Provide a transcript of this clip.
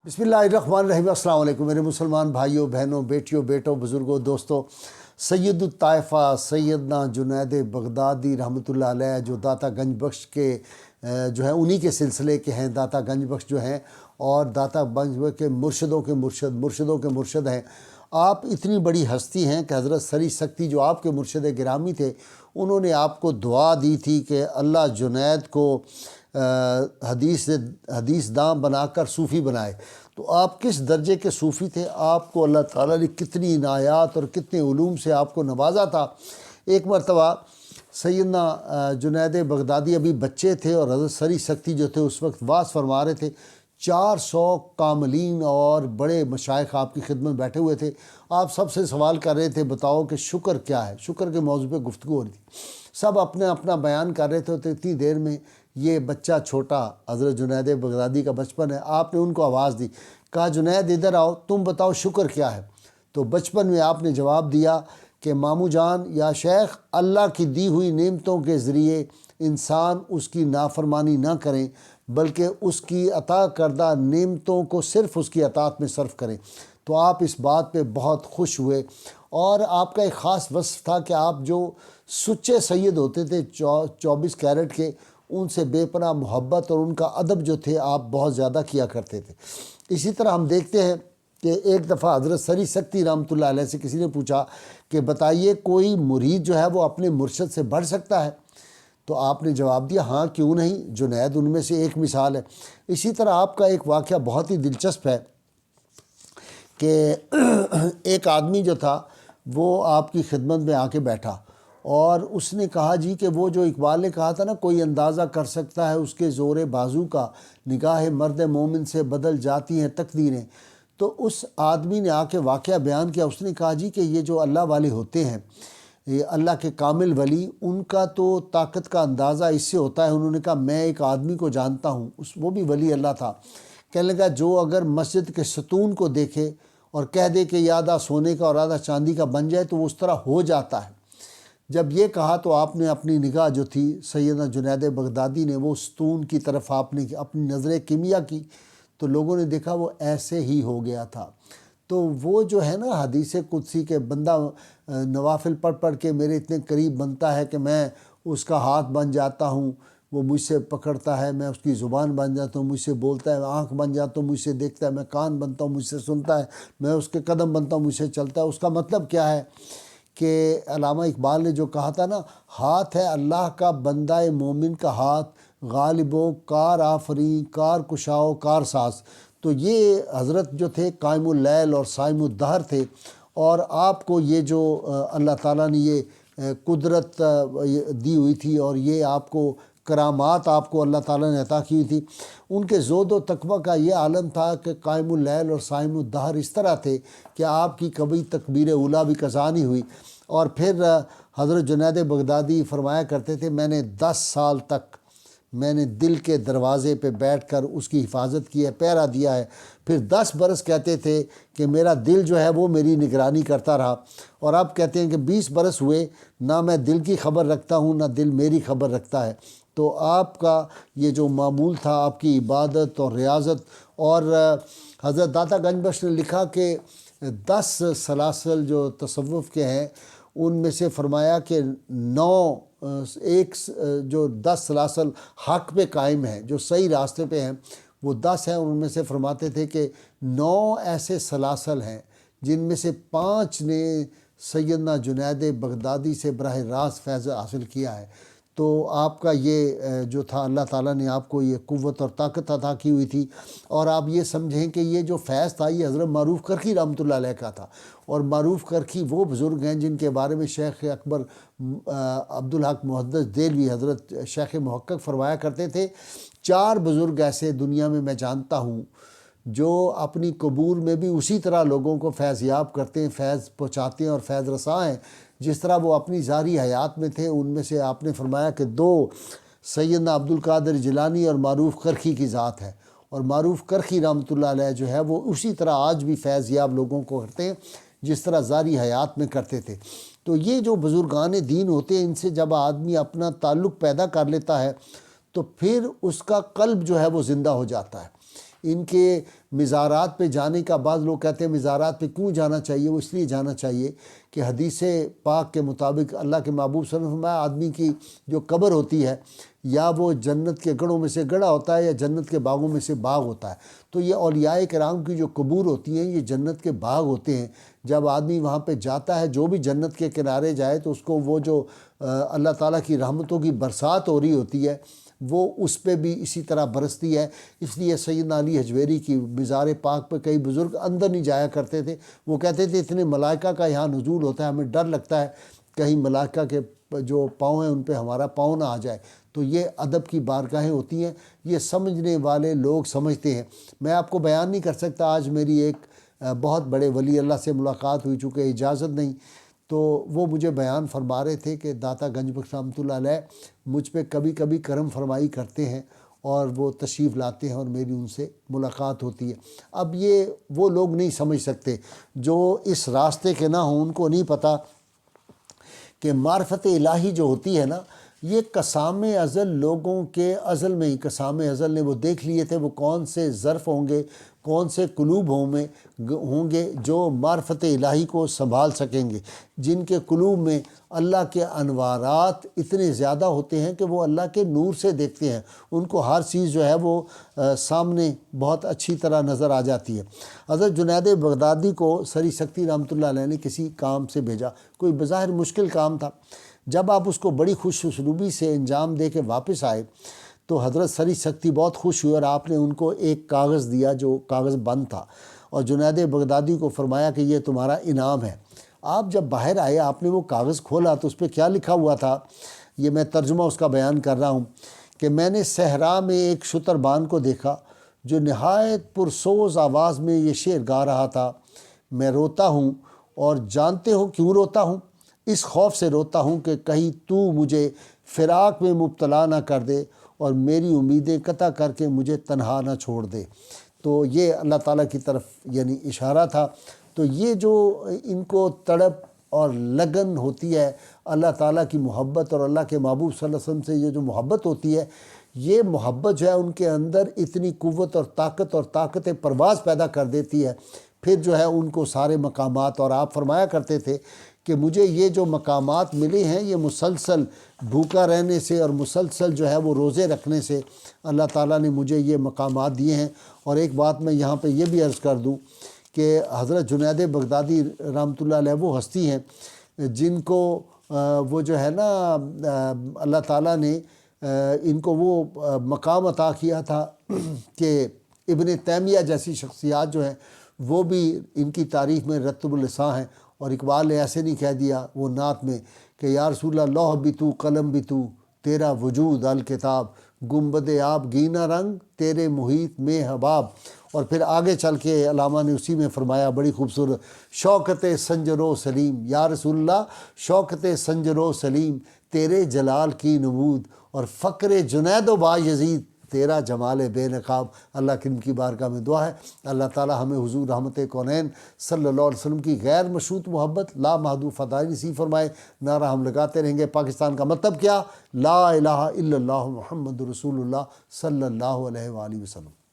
بسم اللہ الرحمن الرحیم۔ السلام علیکم میرے مسلمان بھائیوں بہنوں بیٹیوں بیٹوں بزرگوں دوستوں۔ سید الطائفہ سیدنا جنید بغدادی رحمۃ اللہ علیہ جو داتا گنج بخش کے جو ہیں انہی کے سلسلے کے ہیں، داتا گنج بخش جو ہیں اور داتا گنج بخش کے مرشدوں کے مرشد ہیں۔ آپ اتنی بڑی ہستی ہیں کہ حضرت سری سکتی جو آپ کے مرشد گرامی تھے، انہوں نے آپ کو دعا دی تھی کہ اللہ جنید کو حدیث داں بنا کر صوفی بنائے۔ تو آپ کس درجے کے صوفی تھے، آپ کو اللہ تعالیٰ نے کتنی عنایات اور کتنے علوم سے آپ کو نوازا تھا۔ ایک مرتبہ سیدنا جنید بغدادی ابھی بچے تھے اور حضرت سری سکتی جو تھے اس وقت واعظ فرما رہے تھے۔ 400 کاملین اور بڑے مشائخ آپ کی خدمت بیٹھے ہوئے تھے۔ آپ سب سے سوال کر رہے تھے بتاؤ کہ شکر کیا ہے، شکر کے موضوع پہ گفتگو ہو رہی تھی۔ سب اپنا بیان کر رہے تھے، تو اتنی دیر میں یہ بچہ چھوٹا حضرت جنید بغدادی کا بچپن ہے، آپ نے ان کو آواز دی، کہا جنید ادھر آؤ، تم بتاؤ شکر کیا ہے۔ تو بچپن میں آپ نے جواب دیا کہ ماموں جان یا شیخ، اللہ کی دی ہوئی نعمتوں کے ذریعے انسان اس کی نافرمانی نہ کریں بلکہ اس کی عطا کردہ نعمتوں کو صرف اس کی اطاعت میں صرف کریں۔ تو آپ اس بات پہ بہت خوش ہوئے، اور آپ کا ایک خاص وصف تھا کہ آپ جو سچے سید ہوتے تھے 24 کیرٹ کے، ان سے بے پناہ محبت اور ان کا ادب جو تھے آپ بہت زیادہ کیا کرتے تھے۔ اسی طرح ہم دیکھتے ہیں کہ ایک دفعہ حضرت سری سکتی رحمۃ اللہ علیہ سے کسی نے پوچھا کہ بتائیے کوئی مرید جو ہے وہ اپنے مرشد سے بڑھ سکتا ہے؟ تو آپ نے جواب دیا ہاں کیوں نہیں، جنید ان میں سے ایک مثال ہے۔ اسی طرح آپ کا ایک واقعہ بہت ہی دلچسپ ہے کہ ایک آدمی جو تھا وہ آپ کی خدمت میں آ کے بیٹھا اور اس نے کہا جی کہ وہ جو اقبال نے کہا تھا نا، کوئی اندازہ کر سکتا ہے اس کے زور بازو کا، نگاہ مرد مومن سے بدل جاتی ہیں تقدیریں۔ تو اس آدمی نے آ کے واقعہ بیان کیا، اس نے کہا جی کہ یہ جو اللہ والے ہوتے ہیں، یہ اللہ کے کامل ولی، ان کا تو طاقت کا اندازہ اس سے ہوتا ہے۔ انہوں نے کہا میں ایک آدمی کو جانتا ہوں، وہ بھی ولی اللہ تھا، کہنے لگا جو اگر مسجد کے ستون کو دیکھے اور کہہ دے کہ یہ آدھا سونے کا اور آدھا چاندی کا بن جائے تو وہ اس طرح ہو جاتا ہے۔ جب یہ کہا تو آپ نے اپنی نگاہ جو تھی سیدنا جنید بغدادی نے وہ ستون کی طرف آپ نے اپنی نظر کیمیا کی، تو لوگوں نے دیکھا وہ ایسے ہی ہو گیا تھا۔ تو وہ جو ہے نا حدیث قدسی کے بندہ نوافل پڑھ کے میرے اتنے قریب بنتا ہے کہ میں اس کا ہاتھ بن جاتا ہوں، وہ مجھ سے پکڑتا ہے، میں اس کی زبان بن جاتا ہوں، مجھ سے بولتا ہے، آنکھ بن جاتا ہوں، مجھ سے دیکھتا ہے، میں کان بنتا ہوں، مجھ سے سنتا ہے، میں اس کے قدم بنتا ہوں، مجھ سے چلتا ہے۔ اس کا مطلب کیا ہے کہ علامہ اقبال نے جو کہا تھا نا، ہاتھ ہے اللہ کا بندہ مومن کا ہاتھ، غالب و کار آفریں کار کشاؤ کار ساز۔ تو یہ حضرت جو تھے قائم اللیل اور صائم الدہر تھے، اور آپ کو یہ جو اللہ تعالیٰ نے یہ قدرت دی ہوئی تھی اور یہ آپ کو کرامات آپ کو اللہ تعالیٰ نے عطا کی ہوئی تھی، ان کے زہد و تقویٰ کا یہ عالم تھا کہ قائم اللیل اور صائم الدہر اس طرح تھے کہ آپ کی کبھی تکبیر اولیٰ بھی قضا نہیں ہوئی۔ اور پھر حضرت جنید بغدادی فرمایا کرتے تھے میں نے 10 سال تک میں نے دل کے دروازے پہ بیٹھ کر اس کی حفاظت کی ہے، پہرا دیا ہے۔ پھر 10 برس کہتے تھے کہ میرا دل جو ہے وہ میری نگرانی کرتا رہا، اور اب کہتے ہیں کہ 20 برس ہوئے نہ میں دل کی خبر رکھتا ہوں نہ دل میری خبر رکھتا ہے۔ تو آپ کا یہ جو معمول تھا، آپ کی عبادت اور ریاضت، اور حضرت داتا گنج بخش نے لکھا کہ 10 سلاسل جو تصوف کے ہیں ان میں سے فرمایا کہ 10 سلاسل حق پہ قائم ہیں، جو صحیح راستے پہ ہیں وہ 10 ہیں، ان میں سے فرماتے تھے کہ 9 ایسے سلاسل ہیں جن میں سے 5 نے سیدنا جنید بغدادی سے براہ راست فیض حاصل کیا ہے۔ تو آپ کا یہ جو تھا اللہ تعالیٰ نے آپ کو یہ قوت اور طاقت عطا کی ہوئی تھی، اور آپ یہ سمجھیں کہ یہ جو فیض تھا یہ حضرت معروف کرخی رحمۃ اللہ علیہ کا تھا۔ اور معروف کرخی وہ بزرگ ہیں جن کے بارے میں شیخ اکبر عبدالحق محدث دہلوی حضرت شیخ محقق فرمایا کرتے تھے، 4 بزرگ ایسے دنیا میں جانتا ہوں جو اپنی قبور میں بھی اسی طرح لوگوں کو فیض یاب کرتے ہیں، فیض پہنچاتے ہیں اور فیض رساں ہیں جس طرح وہ اپنی ظاہری حیات میں تھے۔ ان میں سے آپ نے فرمایا کہ 2 سیدنا عبدالقادر جیلانی اور معروف کرخی کی ذات ہے، اور معروف کرخی رحمۃ اللہ علیہ جو ہے وہ اسی طرح آج بھی فیض یاب لوگوں کو کرتے ہیں جس طرح ظاہری حیات میں کرتے تھے۔ تو یہ جو بزرگان دین ہوتے ہیں ان سے جب آدمی اپنا تعلق پیدا کر لیتا ہے تو پھر اس کا قلب جو ہے وہ زندہ ہو جاتا ہے۔ ان کے مزارات پہ جانے کا بعض لوگ کہتے ہیں مزارات پہ کیوں جانا چاہیے؟ وہ اس لیے جانا چاہیے کہ حدیث پاک کے مطابق اللہ کے محبوب صلی اللہ علیہ وسلم نے فرمایا آدمی کی جو قبر ہوتی ہے یا وہ جنت کے گڑھوں میں سے گڑھا ہوتا ہے یا جنت کے باغوں میں سے باغ ہوتا ہے، تو یہ اولیاء کرام کی جو قبور ہوتی ہیں یہ جنت کے باغ ہوتے ہیں۔ جب آدمی وہاں پہ جاتا ہے، جو بھی جنت کے کنارے جائے تو اس کو وہ جو اللہ تعالیٰ کی رحمتوں کی برسات ہو رہی ہوتی ہے وہ اس پہ بھی اسی طرح برستی ہے۔ اس لیے سیدنا علی حجویری کی مزار پاک پہ کئی بزرگ اندر نہیں جایا کرتے تھے، وہ کہتے تھے اتنے ملائکہ کا یہاں نزول ہوتا ہے، ہمیں ڈر لگتا ہے کہیں ملائکہ کے جو پاؤں ہیں ان پہ ہمارا پاؤں نہ آ جائے۔ تو یہ ادب کی بارگاہیں ہوتی ہیں، یہ سمجھنے والے لوگ سمجھتے ہیں۔ میں آپ کو بیان نہیں کر سکتا، آج میری ایک بہت بڑے ولی اللہ سے ملاقات ہوئی، چونکہ اجازت نہیں تو وہ مجھے بیان فرما رہے تھے کہ داتا گنج بخش رحمۃ اللہ علیہ مجھ پہ کبھی کبھی کرم فرمائی کرتے ہیں اور وہ تشریف لاتے ہیں اور میری ان سے ملاقات ہوتی ہے۔ اب یہ وہ لوگ نہیں سمجھ سکتے جو اس راستے کے نہ ہوں، ان کو نہیں پتہ کہ معرفت الہی جو ہوتی ہے نا، یہ قسام ازل لوگوں کے ازل میں ہی قسام ازل نے وہ دیکھ لیے تھے وہ کون سے ظرف ہوں گے، کون سے قلوب ہوں گے جو معرفت الہی کو سنبھال سکیں گے، جن کے قلوب میں اللہ کے انوارات اتنے زیادہ ہوتے ہیں کہ وہ اللہ کے نور سے دیکھتے ہیں، ان کو ہر چیز جو ہے وہ سامنے بہت اچھی طرح نظر آ جاتی ہے۔ حضرت جنید بغدادی کو سری سکتی رحمۃ اللہ علیہ نے کسی کام سے بھیجا، کوئی بظاہر مشکل کام تھا۔ جب آپ اس کو بڑی خوش اسلوبی سے انجام دے کے واپس آئے تو حضرت سری سکتی بہت خوش ہوئے اور آپ نے ان کو ایک کاغذ دیا جو کاغذ بند تھا، اور جنید بغدادی کو فرمایا کہ یہ تمہارا انعام ہے۔ آپ جب باہر آئے آپ نے وہ کاغذ کھولا تو اس پہ کیا لکھا ہوا تھا، یہ میں ترجمہ اس کا بیان کر رہا ہوں کہ میں نے صحرا میں ایک شتربان کو دیکھا جو نہایت پرسوز آواز میں یہ شعر گا رہا تھا، میں روتا ہوں اور جانتے ہو کیوں روتا ہوں؟ اس خوف سے روتا ہوں کہ کہیں تو مجھے فراق میں مبتلا نہ کر دے اور میری امیدیں قطع کر کے مجھے تنہا نہ چھوڑ دے۔ تو یہ اللہ تعالیٰ کی طرف یعنی اشارہ تھا۔ تو یہ جو ان کو تڑپ اور لگن ہوتی ہے اللہ تعالیٰ کی محبت اور اللہ کے محبوب صلی اللہ علیہ وسلم سے یہ جو محبت ہوتی ہے، یہ محبت جو ہے ان کے اندر اتنی قوت اور طاقت پرواز پیدا کر دیتی ہے، پھر جو ہے ان کو سارے مقامات، اور آپ فرمایا کرتے تھے کہ مجھے یہ جو مقامات ملے ہیں یہ مسلسل بھوکا رہنے سے اور مسلسل جو ہے وہ روزے رکھنے سے اللہ تعالیٰ نے مجھے یہ مقامات دیے ہیں۔ اور ایک بات میں یہاں پہ یہ بھی عرض کر دوں کہ حضرت جنید بغدادی رحمۃ اللہ علیہ وہ ہستی ہیں جن کو وہ جو ہے نا اللہ تعالیٰ نے ان کو وہ مقام عطا کیا تھا کہ ابن تیمیہ جیسی شخصیات جو ہیں وہ بھی ان کی تعریف میں رتب اللسان ہیں، اور اقبال نے ایسے نہیں کہہ دیا وہ نعت میں کہ یا رسول اللہ لوح بھی تو قلم بھی تو تیرا وجود الکتاب، گنبد آب گینا رنگ تیرے محیط میں حباب۔ اور پھر آگے چل کے علامہ نے اسی میں فرمایا بڑی خوبصورت، شوکت سنجر و سلیم، یا رسول اللہ شوکت سنجر و سلیم تیرے جلال کی نمود، اور فقر جنید و با یزید تیرا جمال بے نقاب۔ اللہ کی ان کی بارگاہ میں دعا ہے اللہ تعالی ہمیں حضور رحمت کونین صلی اللہ علیہ وسلم کی غیر مشروط محبت لا محدود فضائی نصیب فرمائے۔ نعرہ ہم لگاتے رہیں گے پاکستان کا مطلب کیا؟ لا الہ الا اللہ محمد رسول اللہ صلی اللہ علیہ وآلہ وسلم۔